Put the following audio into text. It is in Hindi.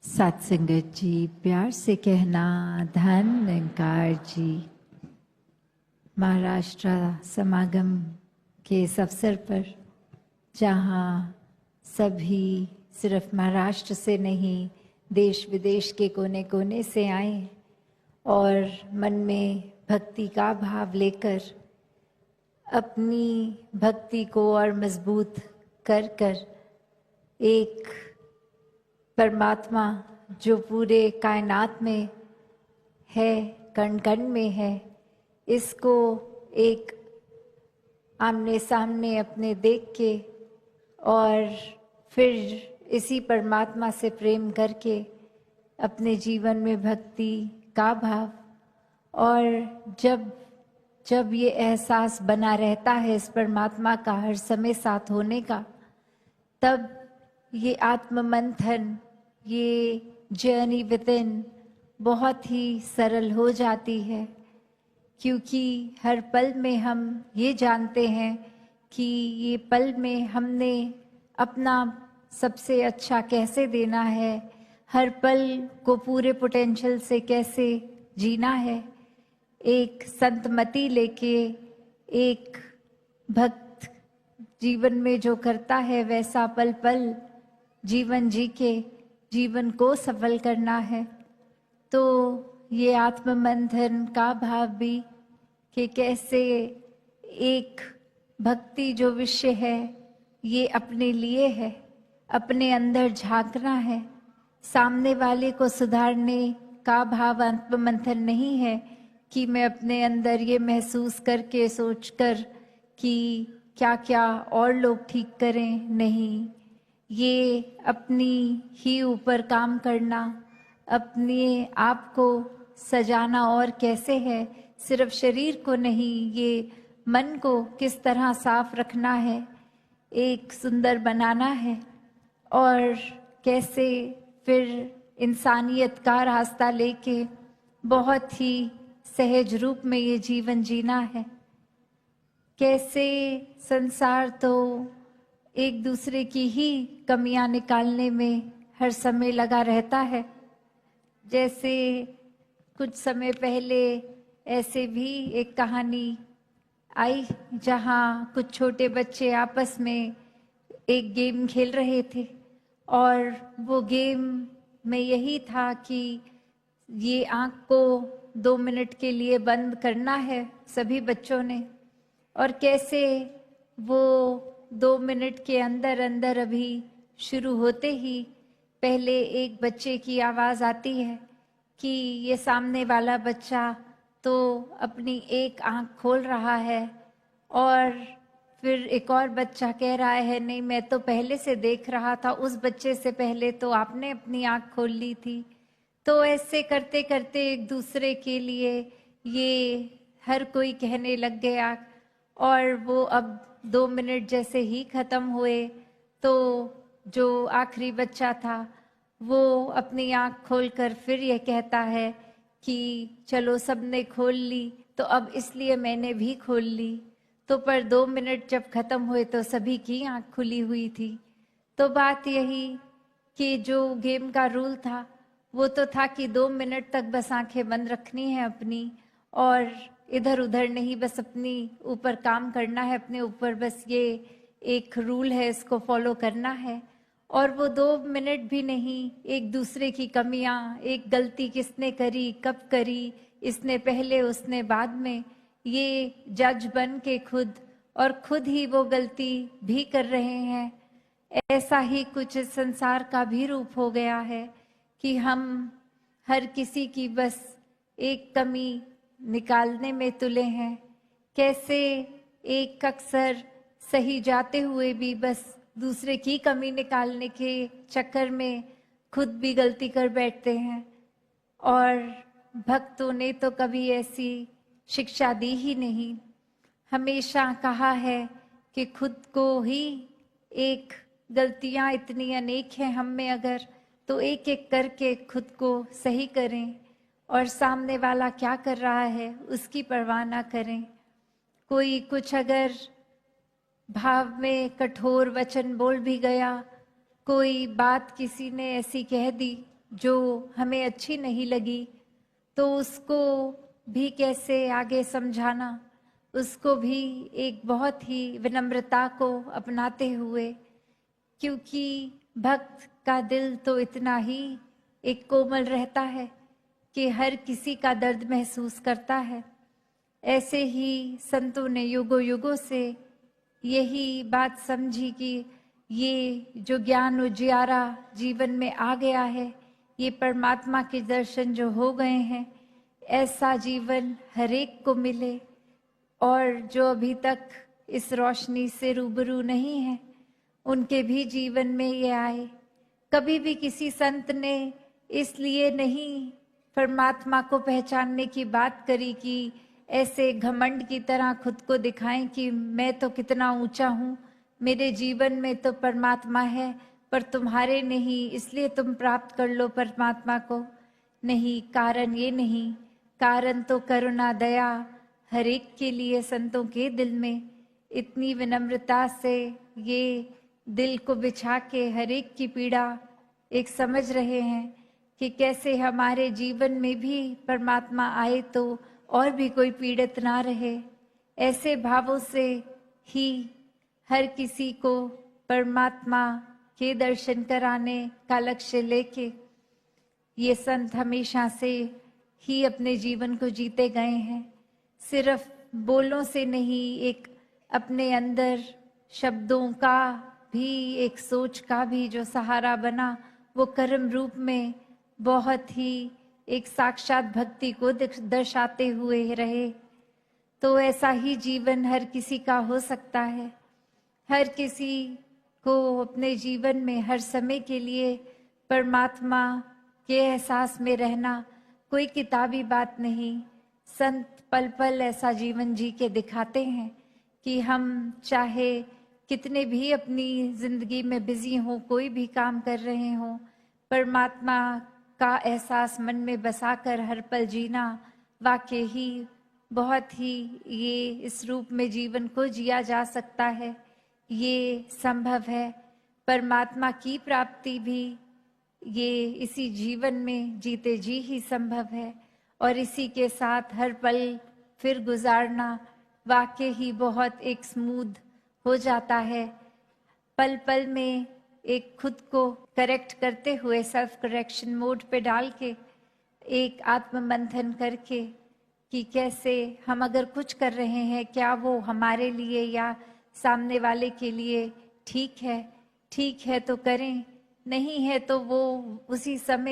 सात संगत जी, प्यार से कहना धन निरंकार जी। महाराष्ट्र समागम के इस अवसर पर जहाँ सभी सिर्फ महाराष्ट्र से नहीं देश विदेश के कोने कोने से आए और मन में भक्ति का भाव लेकर अपनी भक्ति को और मजबूत कर कर एक परमात्मा जो पूरे कायनात में है, कण कण में है, इसको एक आमने सामने अपने देख के और फिर इसी परमात्मा से प्रेम करके अपने जीवन में भक्ति का भाव, और जब ये एहसास बना रहता है इस परमात्मा का हर समय साथ होने का, तब ये आत्म मंथन, ये जर्नी विद इन बहुत ही सरल हो जाती है। क्योंकि हर पल में हम ये जानते हैं कि ये पल में हमने अपना सबसे अच्छा कैसे देना है, हर पल को पूरे पोटेंशियल से कैसे जीना है। एक संतमति लेके एक भक्त जीवन में जो करता है वैसा पल पल जीवन जी के जीवन को सफल करना है। तो ये आत्म मंथन का भाव भी कि कैसे एक भक्ति जो विषय है ये अपने लिए है, अपने अंदर झांकना है। सामने वाले को सुधारने का भाव आत्म मंथन नहीं है कि मैं अपने अंदर ये महसूस करके सोचकर कि क्या क्या और लोग ठीक करें, नहीं। ये अपनी ही ऊपर काम करना, अपने आप को सजाना, और कैसे है, सिर्फ शरीर को नहीं, ये मन को किस तरह साफ रखना है, एक सुंदर बनाना है, और कैसे फिर इंसानियत का रास्ता लेके बहुत ही सहज रूप में ये जीवन जीना है। कैसे संसार तो एक दूसरे की ही कमियां निकालने में हर समय लगा रहता है। जैसे कुछ समय पहले ऐसे भी एक कहानी आई जहां कुछ छोटे बच्चे आपस में एक गेम खेल रहे थे, और वो गेम में यही था कि ये आँख को 2 मिनट के लिए बंद करना है सभी बच्चों ने, और कैसे वो 2 मिनट के अंदर अंदर अभी शुरू होते ही पहले एक बच्चे की आवाज़ आती है कि ये सामने वाला बच्चा तो अपनी एक आँख खोल रहा है, और फिर एक और बच्चा कह रहा है नहीं, मैं तो पहले से देख रहा था, उस बच्चे से पहले तो आपने अपनी आँख खोल ली थी। तो ऐसे करते करते एक दूसरे के लिए ये हर कोई कहने लग गया, और वो अब 2 मिनट जैसे ही खत्म हुए तो जो आखिरी बच्चा था वो अपनी आँख खोलकर फिर ये कहता है कि चलो सबने खोल ली तो अब इसलिए मैंने भी खोल ली। तो पर 2 मिनट जब खत्म हुए तो सभी की आँख खुली हुई थी। तो बात यही कि जो गेम का रूल था वो तो था कि 2 मिनट तक बस आंखें बंद रखनी है अपनी, और इधर उधर नहीं, बस अपनी ऊपर काम करना है, अपने ऊपर बस ये एक रूल है, इसको फॉलो करना है। और वो 2 मिनट भी नहीं, एक दूसरे की कमियां, एक गलती किसने करी, कब करी, इसने पहले उसने बाद में, ये जज बन के खुद ही वो गलती भी कर रहे हैं। ऐसा ही कुछ इस संसार का भी रूप हो गया है कि हम हर किसी की बस एक कमी निकालने में तुले हैं। कैसे एक अक्सर सही जाते हुए भी बस दूसरे की कमी निकालने के चक्कर में खुद भी गलती कर बैठते हैं। और भक्तों ने तो कभी ऐसी शिक्षा दी ही नहीं, हमेशा कहा है कि खुद को ही एक गलतियां इतनी अनेक हैं हम में, अगर तो एक एक करके खुद को सही करें, और सामने वाला क्या कर रहा है उसकी परवाह ना करें। कोई कुछ अगर भाव में कठोर वचन बोल भी गया, कोई बात किसी ने ऐसी कह दी जो हमें अच्छी नहीं लगी, तो उसको भी कैसे आगे समझाना, उसको भी एक बहुत ही विनम्रता को अपनाते हुए, क्योंकि भक्त का दिल तो इतना ही एक कोमल रहता है कि हर किसी का दर्द महसूस करता है। ऐसे ही संतों ने युगों युगों से यही बात समझी कि ये जो ज्ञान उजियारा जीवन में आ गया है, ये परमात्मा के दर्शन जो हो गए हैं, ऐसा जीवन हरेक को मिले। और जो अभी तक इस रोशनी से रूबरू नहीं है, उनके भी जीवन में ये आए। कभी भी किसी संत ने इसलिए नहीं परमात्मा को पहचानने की बात करी कि ऐसे घमंड की तरह खुद को दिखाएं कि मैं तो कितना ऊंचा हूँ, मेरे जीवन में तो परमात्मा है, पर तुम्हारे नहीं, इसलिए तुम प्राप्त कर लो परमात्मा को। नहीं, कारण ये नहीं, कारण तो करुणा दया हर एक के लिए संतों के दिल में इतनी विनम्रता से ये दिल को बिछा के हर एक की पीड़ा एक समझ रहे हैं कि कैसे हमारे जीवन में भी परमात्मा आए तो और भी कोई पीड़ित ना रहे। ऐसे भावों से ही हर किसी को परमात्मा के दर्शन कराने का लक्ष्य लेके ये संत हमेशा से ही अपने जीवन को जीते गए हैं। सिर्फ बोलों से नहीं, एक अपने अंदर शब्दों का भी, एक सोच का भी जो सहारा बना, वो कर्म रूप में बहुत ही एक साक्षात भक्ति को दर्शाते हुए रहे। तो ऐसा ही जीवन हर किसी का हो सकता है। हर किसी को अपने जीवन में हर समय के लिए परमात्मा के एहसास में रहना कोई किताबी बात नहीं। संत पल पल ऐसा जीवन जी के दिखाते हैं कि हम चाहे कितने भी अपनी जिंदगी में बिजी हों, कोई भी काम कर रहे हों, परमात्मा का एहसास मन में बसाकर हर पल जीना वाकई ही बहुत ही ये इस रूप में जीवन को जिया जा सकता है, ये संभव है। परमात्मा की प्राप्ति भी ये इसी जीवन में जीते जी ही संभव है, और इसी के साथ हर पल फिर गुजारना वाकई ही बहुत एक स्मूथ हो जाता है। पल पल में एक खुद को करेक्ट करते हुए सेल्फ करेक्शन मोड पे डाल के एक आत्म मंथन करके कि कैसे हम अगर कुछ कर रहे हैं, क्या वो हमारे लिए या सामने वाले के लिए ठीक है। ठीक है तो करें, नहीं है तो वो उसी समय